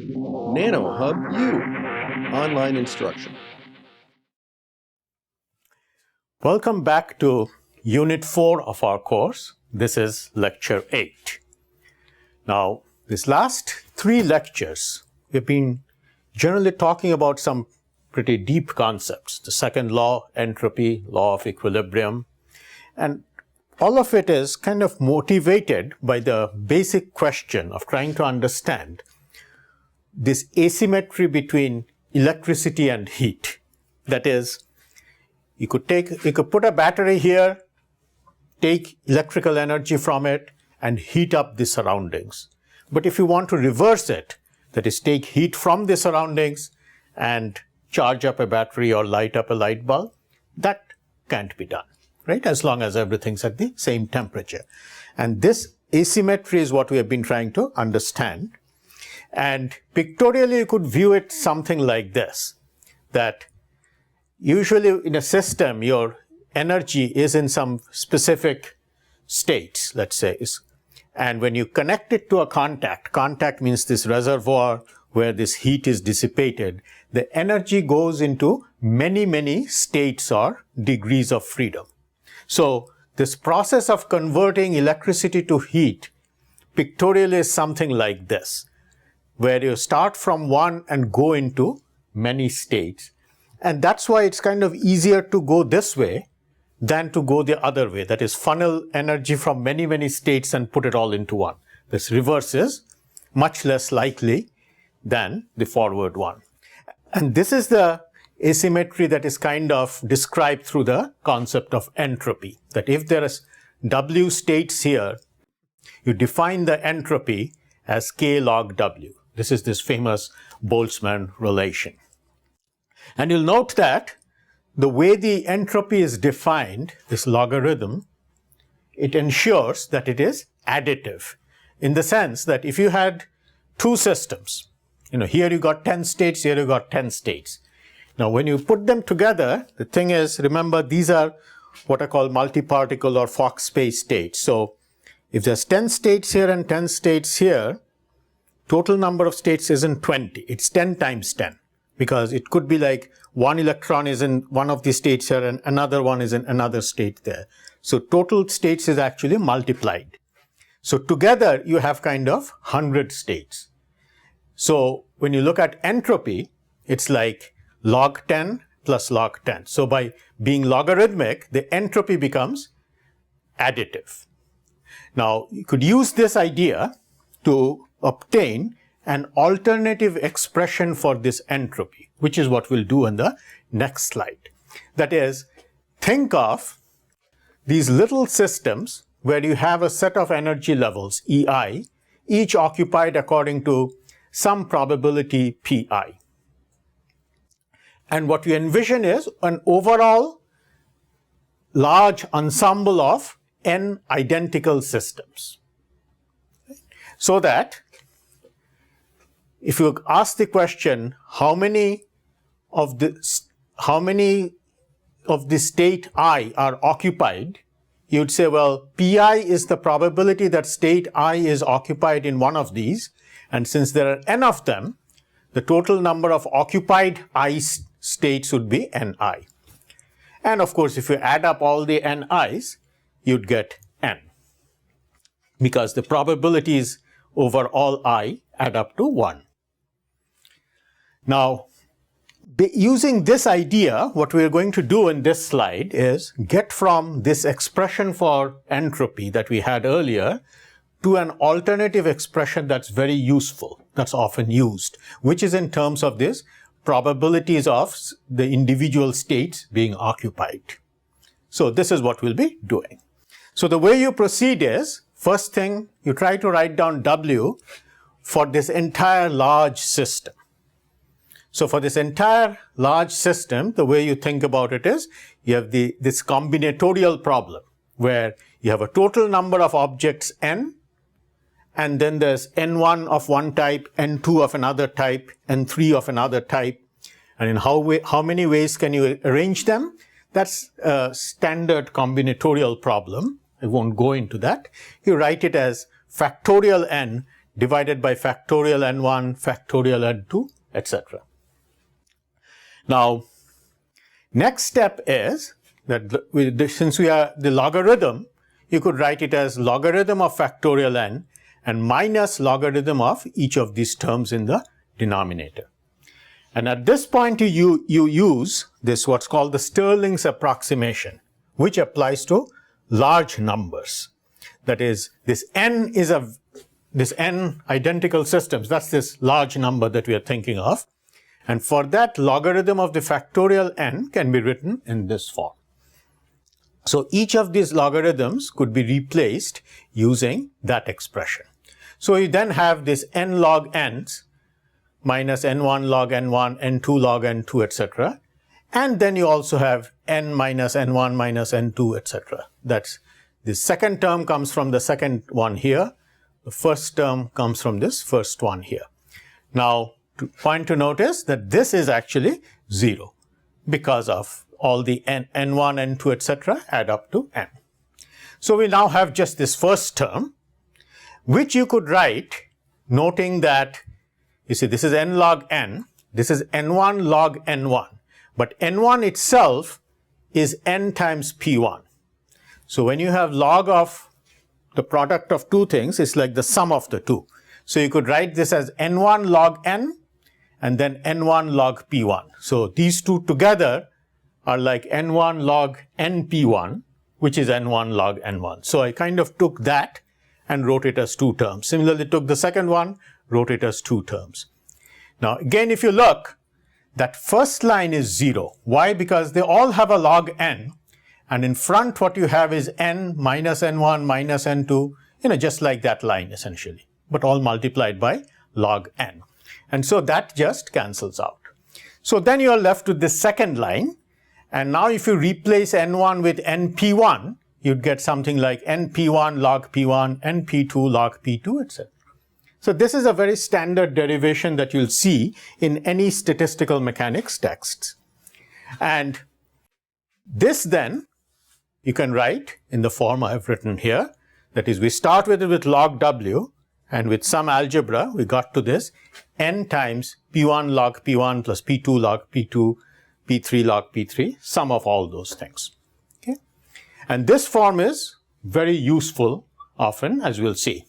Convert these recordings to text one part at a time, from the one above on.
NanoHub U, online instruction. Welcome back to Unit 4 of our course. This is Lecture 8. Now, these last 3 lectures, we've been generally talking about some pretty deep concepts. The second law, entropy, law of equilibrium. And all of it is kind of motivated by the basic question of trying to understand this asymmetry between electricity and heat. That is, you could put a battery here, take electrical energy from it, and heat up the surroundings. But if you want to reverse it, that is, take heat from the surroundings and charge up a battery or light up a light bulb, that can't be done, right? As long as everything's at the same temperature. And this asymmetry is what we have been trying to understand. And pictorially, you could view it something like this, that usually in a system, your energy is in some specific states, let's say. And when you connect it to a contact means this reservoir where this heat is dissipated, the energy goes into many, many states or degrees of freedom. So this process of converting electricity to heat pictorially is something like this, where you start from one and go into many states. And that's why it's kind of easier to go this way than to go the other way. That is, funnel energy from many, many states and put it all into one. This reverse is much less likely than the forward one. And this is the asymmetry that is kind of described through the concept of entropy. That if there is W states here, you define the entropy as K log W. This is this famous Boltzmann relation. And you'll note that the way the entropy is defined, this logarithm, it ensures that it is additive, in the sense that if you had 2 systems, here you got 10 states, here you got 10 states. Now, when you put them together, the thing is, remember, these are what are called multi-particle or Fock space states. So if there's 10 states here and 10 states here, total number of states isn't 20, it's 10 times 10. Because it could be like one electron is in one of the states here and another one is in another state there. So total states is actually multiplied. So together you have kind of 100 states. So when you look at entropy, it's like log 10 plus log 10. So by being logarithmic, the entropy becomes additive. Now you could use this idea to obtain an alternative expression for this entropy, which is what we'll do in the next slide. That is, think of these little systems where you have a set of energy levels, EI, each occupied according to some probability Pi. And what we envision is an overall large ensemble of n identical systems. So that if you ask the question, how many of the state I are occupied, you'd say, well, Pi is the probability that state I is occupied in one of these. And since there are n of them, the total number of occupied I states would be Ni. And of course, if you add up all the Ni's, you'd get n. Because the probabilities over all I add up to 1. Now, using this idea, what we are going to do in this slide is get from this expression for entropy that we had earlier to an alternative expression that's very useful, that's often used, which is in terms of this probabilities of the individual states being occupied. So this is what we'll be doing. So the way you proceed is, first thing, you try to write down W for this entire large system. So for this entire large system, the way you think about it is, you have this combinatorial problem where you have a total number of objects n, and then there's n1 of one type, n2 of another type, n3 of another type. And in how many ways can you arrange them? That's a standard combinatorial problem. I won't go into that. You write it as factorial n divided by factorial n1, factorial n2, etc. Now, next step is that since we are the logarithm, you could write it as logarithm of factorial n and minus logarithm of each of these terms in the denominator. And at this point, you use this what's called the Stirling's approximation, which applies to large numbers. That is, this n identical systems, that's this large number that we are thinking of. And for that, logarithm of the factorial n can be written in this form. So each of these logarithms could be replaced using that expression. So you then have this n log n's minus n1 log n1, n2 log n2, etc. And then you also have n minus n1 minus n2, etc. That's the second term comes from the second one here. The first term comes from this first one here. Now, point to notice that this is actually 0 because of all the n1, n2, etc. add up to n. So we now have just this first term, which you could write noting that, you see, this is n log n, this is n1 log n1, but n1 itself is n times p1. So when you have log of the product of two things, it's like the sum of the two. So you could write this as n1 log n and then n1 log p1. So these two together are like n1 log np1, which is n1 log n1. So I kind of took that and wrote it as two terms. Similarly, took the second one, wrote it as two terms. Now, again, if you look, that first line is 0. Why? Because they all have a log n, and in front what you have is n minus n1 minus n2, just like that line essentially, but all multiplied by log n. And so that just cancels out. So then you are left with this second line. And now if you replace n1 with np1, you'd get something like np1 log p1, np2 log p2, etc. So this is a very standard derivation that you'll see in any statistical mechanics texts. And this then you can write in the form I have written here. That is, we start with it with log w, and with some algebra, we got to this n times p1 log p1 plus p2 log p2, p3 log p3, sum of all those things. Okay? And this form is very useful often, as we'll see.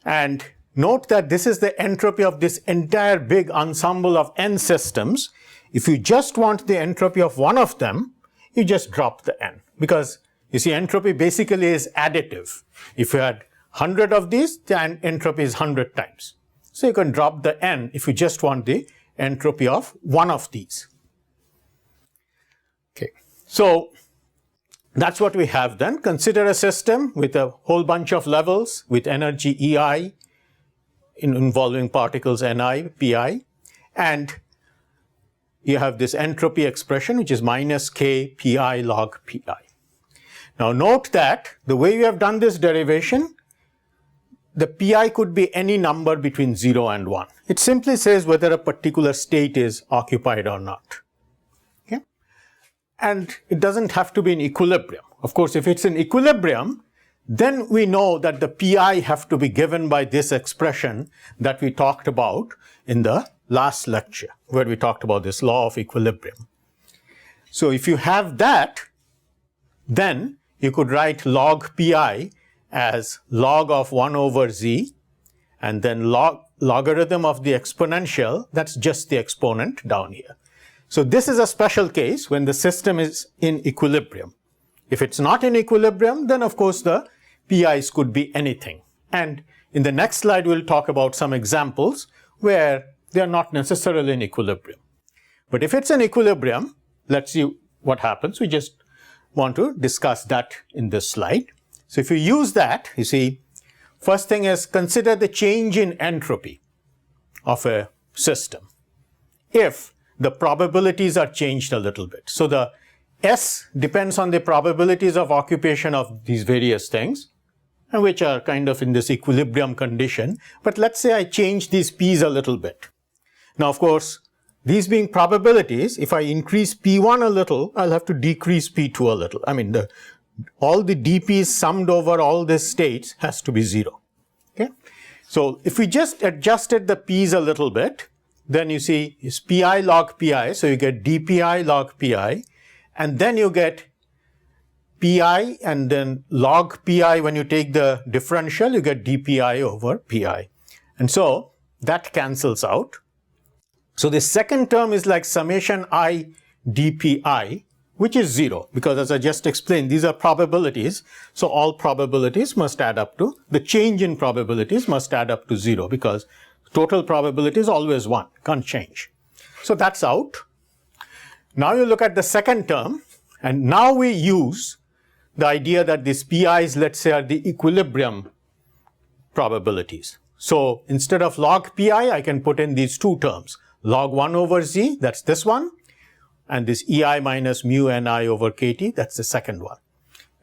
And note that this is the entropy of this entire big ensemble of n systems. If you just want the entropy of one of them, you just drop the n. Because, you see, entropy basically is additive. If you had 100 of these, the entropy is 100 times. So you can drop the n if you just want the entropy of one of these. Okay, so that's what we have then. Consider a system with a whole bunch of levels with energy EI involving particles Ni, Pi, and you have this entropy expression which is minus K Pi log Pi. Now note that the way we have done this derivation, the Pi could be any number between 0 and 1. It simply says whether a particular state is occupied or not. Okay? And it doesn't have to be in equilibrium. Of course, if it's in equilibrium, then we know that the Pi have to be given by this expression that we talked about in the last lecture, where we talked about this law of equilibrium. So if you have that, then you could write log Pi as log of 1 over z, and then logarithm of the exponential, that's just the exponent down here. So this is a special case when the system is in equilibrium. If it's not in equilibrium, then of course the Pi's could be anything. And in the next slide, we'll talk about some examples where they are not necessarily in equilibrium. But if it's in equilibrium, let's see what happens. We just want to discuss that in this slide. So if you use that, you see, first thing is consider the change in entropy of a system if the probabilities are changed a little bit. So the S depends on the probabilities of occupation of these various things, and which are kind of in this equilibrium condition. But let's say I change these P's a little bit. Now, of course, these being probabilities, if I increase P1 a little, I'll have to decrease P2 a little. I mean, all the dP's summed over all these states has to be 0. Okay? So if we just adjusted the p's a little bit, then you see it's pi log pi, so you get dpi log pi, and then you get pi and then log pi. When you take the differential, you get dpi over pi. And so that cancels out. So the second term is like summation I dpi, which is 0, because as I just explained, these are probabilities. So all probabilities must add up to, the change in probabilities must add up to 0, because total probability is always 1, can't change. So that's out. Now you look at the second term, and now we use the idea that these pi's, let's say, are the equilibrium probabilities. So instead of log pi, I can put in these two terms, log 1 over z, that's this one, and this ei minus mu ni over kt, that's the second one,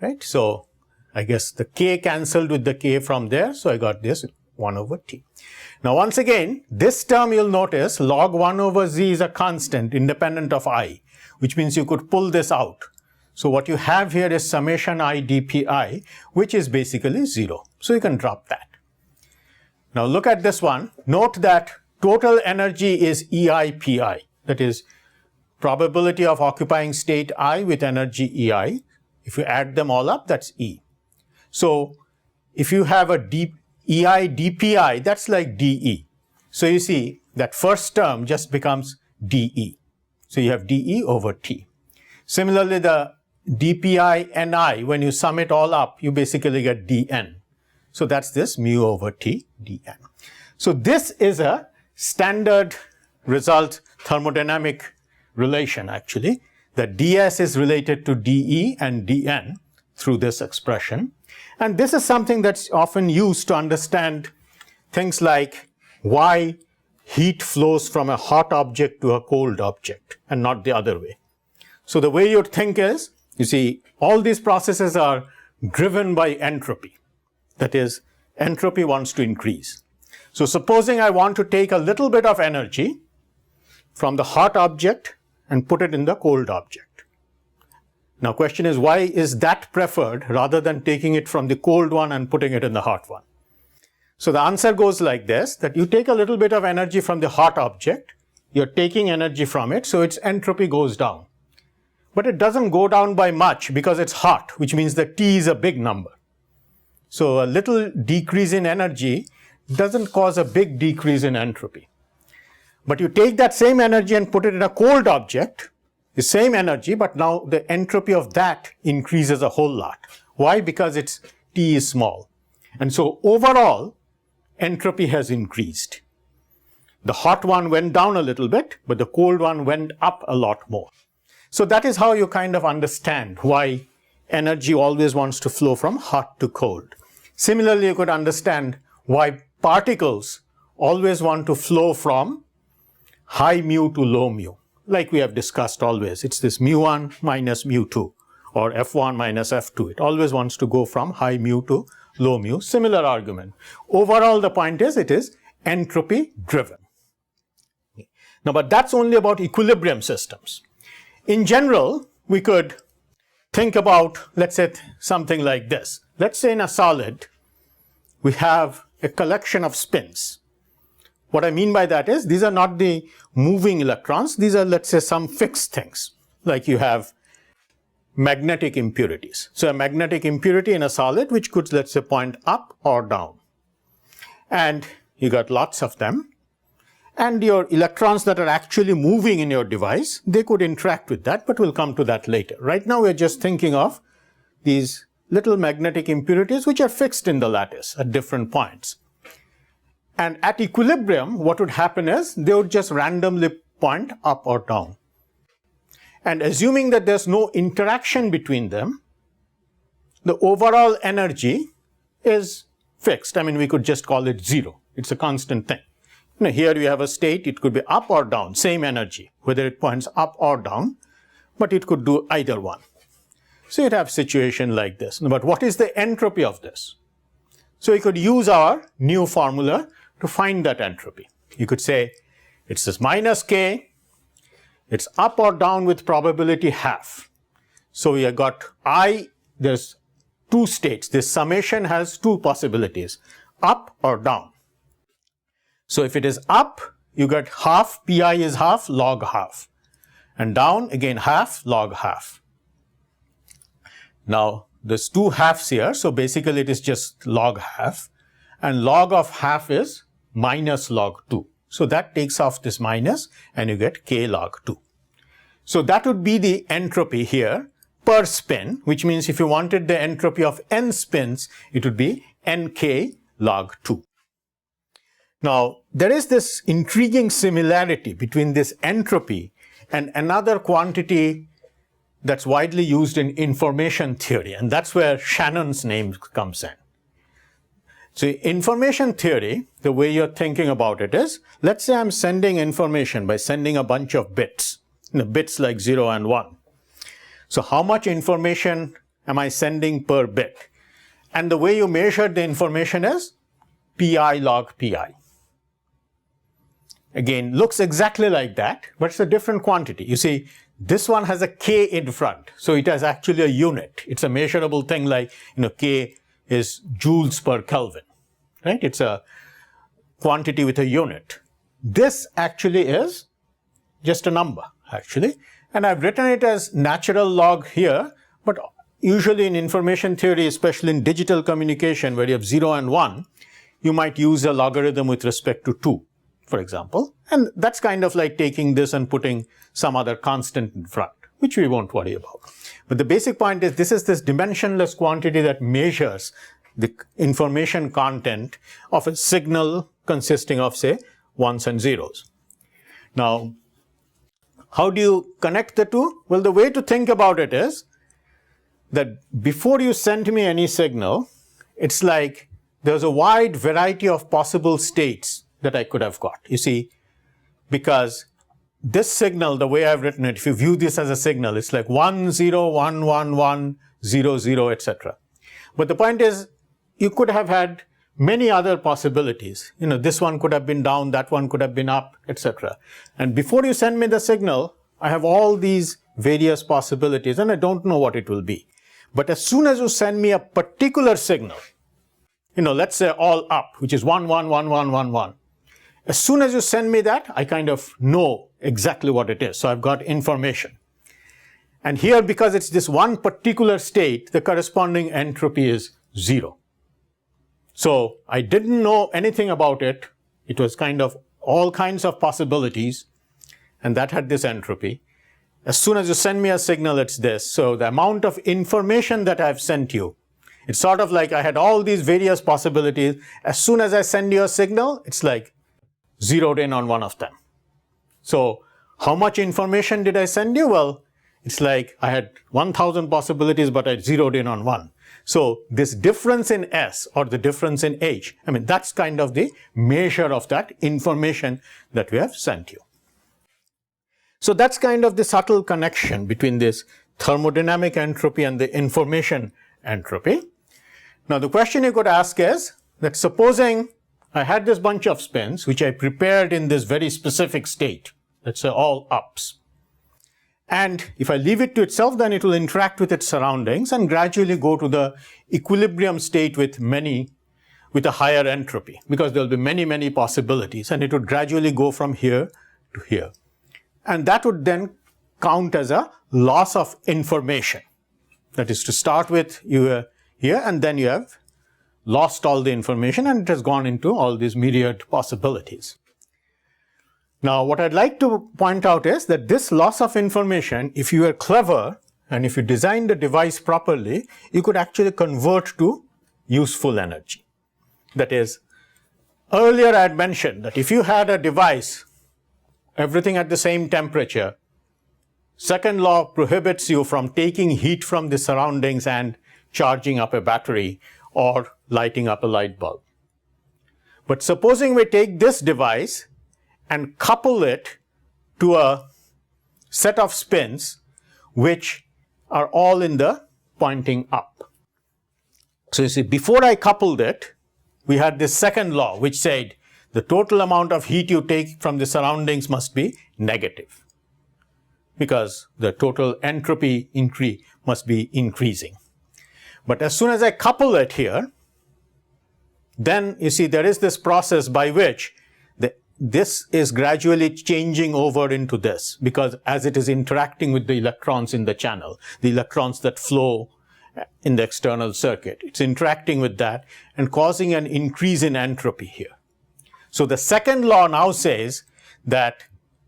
right? So I guess the k cancelled with the k from there, so I got this 1 over t. Now once again, this term you'll notice log 1 over z is a constant independent of I, which means you could pull this out. So what you have here is summation I dpi, which is basically 0. So you can drop that. Now look at this one. Note that total energy is EIPI, that is probability of occupying state I with energy EI. If you add them all up, that's E. So if you have a EI dpi, that's like dE. So you see that first term just becomes dE. So you have dE over t. Similarly, the dpi ni, when you sum it all up, you basically get dn. So that's this mu over t dn. So this is a standard result thermodynamic relation actually, that ds is related to dE and dn through this expression. And this is something that's often used to understand things like why heat flows from a hot object to a cold object and not the other way. So the way you'd think is, you see, all these processes are driven by entropy. That is, entropy wants to increase. So supposing I want to take a little bit of energy from the hot object and put it in the cold object. Now question is, why is that preferred rather than taking it from the cold one and putting it in the hot one? So the answer goes like this, that you take a little bit of energy from the hot object, you're taking energy from it, so its entropy goes down. But it doesn't go down by much because it's hot, which means that T is a big number. So a little decrease in energy doesn't cause a big decrease in entropy. But you take that same energy and put it in a cold object, the same energy, but now the entropy of that increases a whole lot. Why? Because its T is small. And so overall, entropy has increased. The hot one went down a little bit, but the cold one went up a lot more. So that is how you kind of understand why energy always wants to flow from hot to cold. Similarly, you could understand why particles always want to flow from high mu to low mu. Like we have discussed always, it's this mu1 minus mu2 or f1 minus f2. It always wants to go from high mu to low mu. Similar argument. Overall, the point is it is entropy driven. Now, but that's only about equilibrium systems. In general, we could think about, let's say, something like this. Let's say in a solid, we have a collection of spins. What I mean by that is, these are not the moving electrons. These are, let's say, some fixed things, like you have magnetic impurities. So a magnetic impurity in a solid, which could, let's say, point up or down. And you got lots of them. And your electrons that are actually moving in your device, they could interact with that, but we'll come to that later. Right now, we're just thinking of these little magnetic impurities which are fixed in the lattice at different points. And at equilibrium, what would happen is they would just randomly point up or down. And assuming that there's no interaction between them, the overall energy is fixed. I mean, we could just call it 0. It's a constant thing. Now, here we have a state, it could be up or down, same energy, whether it points up or down, but it could do either one. So you'd have a situation like this. But what is the entropy of this? So you could use our new formula to find that entropy. You could say it's this minus k, it's up or down with probability half. So we have got I, there's two states. This summation has two possibilities, up or down. So if it is up, you get half, pi is half, log half. And down, again half, log half. Now, there's two halves here, so basically it is just log half. And log of half is minus log 2. So that takes off this minus, and you get k log 2. So that would be the entropy here per spin, which means if you wanted the entropy of n spins, it would be nk log 2. Now, there is this intriguing similarity between this entropy and another quantity that's widely used in information theory, and that's where Shannon's name comes in. So information theory, the way you're thinking about it is, let's say I'm sending information by sending a bunch of bits, bits like 0 and 1. So how much information am I sending per bit? And the way you measure the information is pi log pi. Again, looks exactly like that, but it's a different quantity. You see, this one has a k in front, so it has actually a unit. It's a measurable thing like, k is joules per Kelvin, right? It's a quantity with a unit. This actually is just a number, actually. And I've written it as natural log here, but usually in information theory, especially in digital communication where you have 0 and 1, you might use a logarithm with respect to 2, for example. And that's kind of like taking this and putting some other constant in front, which we won't worry about. But the basic point is this is this dimensionless quantity that measures the information content of a signal consisting of, say, ones and zeros. Now, how do you connect the two? Well, the way to think about it is that before you send me any signal, it's like there's a wide variety of possible states that I could have got. You see, because this signal, the way I've written it, if you view this as a signal, it's like 1, 0, 1, 1, 1, 0, 0, etc. But the point is, you could have had many other possibilities. This one could have been down, that one could have been up, etc. And before you send me the signal, I have all these various possibilities, and I don't know what it will be. But as soon as you send me a particular signal, let's say all up, which is 1, 1, 1, 1, 1, 1. As soon as you send me that, I kind of know exactly what it is. So I've got information. And here, because it's this one particular state, the corresponding entropy is 0. So I didn't know anything about it. It was kind of all kinds of possibilities, and that had this entropy. As soon as you send me a signal, it's this. So the amount of information that I've sent you, it's sort of like I had all these various possibilities. As soon as I send you a signal, it's like zeroed in on one of them. So how much information did I send you? Well, it's like I had 1,000 possibilities, but I zeroed in on one. So this difference in S or the difference in H, that's kind of the measure of that information that we have sent you. So that's kind of the subtle connection between this thermodynamic entropy and the information entropy. Now the question you could ask is that supposing I had this bunch of spins which I prepared in this very specific state, let's say all ups. And if I leave it to itself, then it will interact with its surroundings and gradually go to the equilibrium state with a higher entropy, because there will be many, many possibilities, and it would gradually go from here to here. And that would then count as a loss of information. That is, to start with you here, and then you have lost all the information, and it has gone into all these myriad possibilities. Now, what I'd like to point out is that this loss of information, if you were clever and if you designed the device properly, you could actually convert to useful energy. That is, earlier I had mentioned that if you had a device, everything at the same temperature, second law prohibits you from taking heat from the surroundings and charging up a battery or lighting up a light bulb. But supposing we take this device and couple it to a set of spins which are all in the pointing up. So you see, before I coupled it, we had this second law which said the total amount of heat you take from the surroundings must be negative, because the total entropy increase must be increasing. But as soon as I couple it here, then you see there is this process by which this is gradually changing over into this, because as it is interacting with the electrons in the channel, the electrons that flow in the external circuit, it's interacting with that and causing an increase in entropy here. So the second law now says that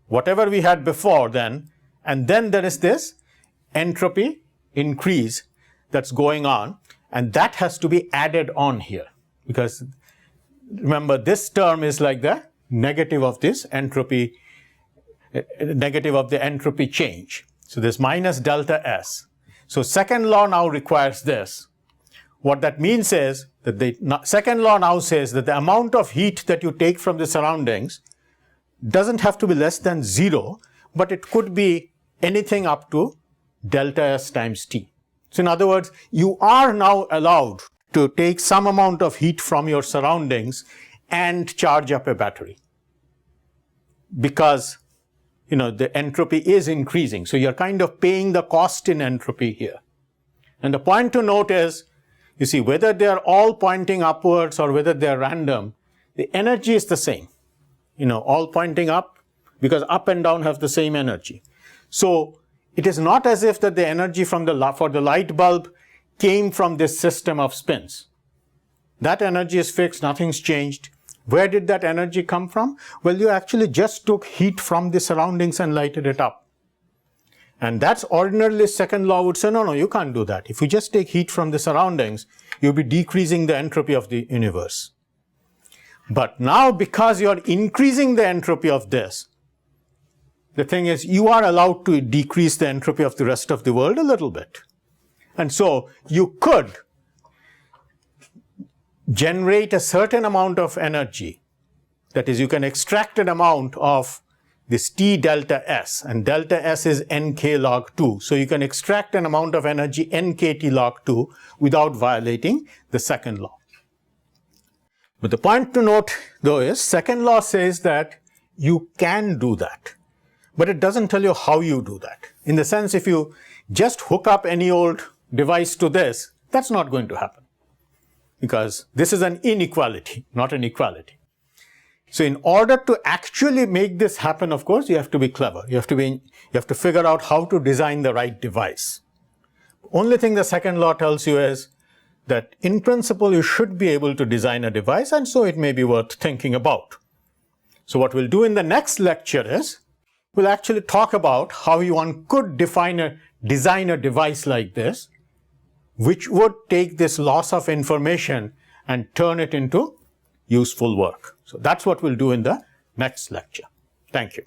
whatever we had before then, and then there is this entropy increase that's going on, and that has to be added on here, because remember, this term is like the negative of this entropy, negative of the entropy change. So this minus delta S. So second law now requires this. What that means is that the second law now says that the amount of heat that you take from the surroundings doesn't have to be less than 0, but it could be anything up to delta S times T. So in other words, you are now allowed to take some amount of heat from your surroundings and charge up a battery, because the entropy is increasing. So you're kind of paying the cost in entropy here. And the point to note is, you see, whether they're all pointing upwards or whether they're random, the energy is the same. All pointing up, because up and down have the same energy. So it is not as if that the energy for the light bulb came from this system of spins. That energy is fixed, nothing's changed. Where did that energy come from? Well, you actually just took heat from the surroundings and lighted it up. And that's ordinarily second law would say, no, you can't do that. If you just take heat from the surroundings, you'll be decreasing the entropy of the universe. But now, because you're increasing the entropy of this, the thing is, you are allowed to decrease the entropy of the rest of the world a little bit. And so you could generate a certain amount of energy. That is, you can extract an amount of this T delta S, and delta S is nk log 2. So you can extract an amount of energy nkt log 2 without violating the second law. But the point to note, though, is second law says that you can do that, but it doesn't tell you how you do that. In the sense, if you just hook up any old device to this, that's not going to happen, because this is an inequality, not an equality. So in order to actually make this happen, of course, you have to be clever. You have to figure out how to design the right device. Only thing the second law tells you is that in principle you should be able to design a device, and so it may be worth thinking about. So what we'll do in the next lecture is we'll actually talk about how one could design a device like this, which would take this loss of information and turn it into useful work. So that's what we'll do in the next lecture. Thank you.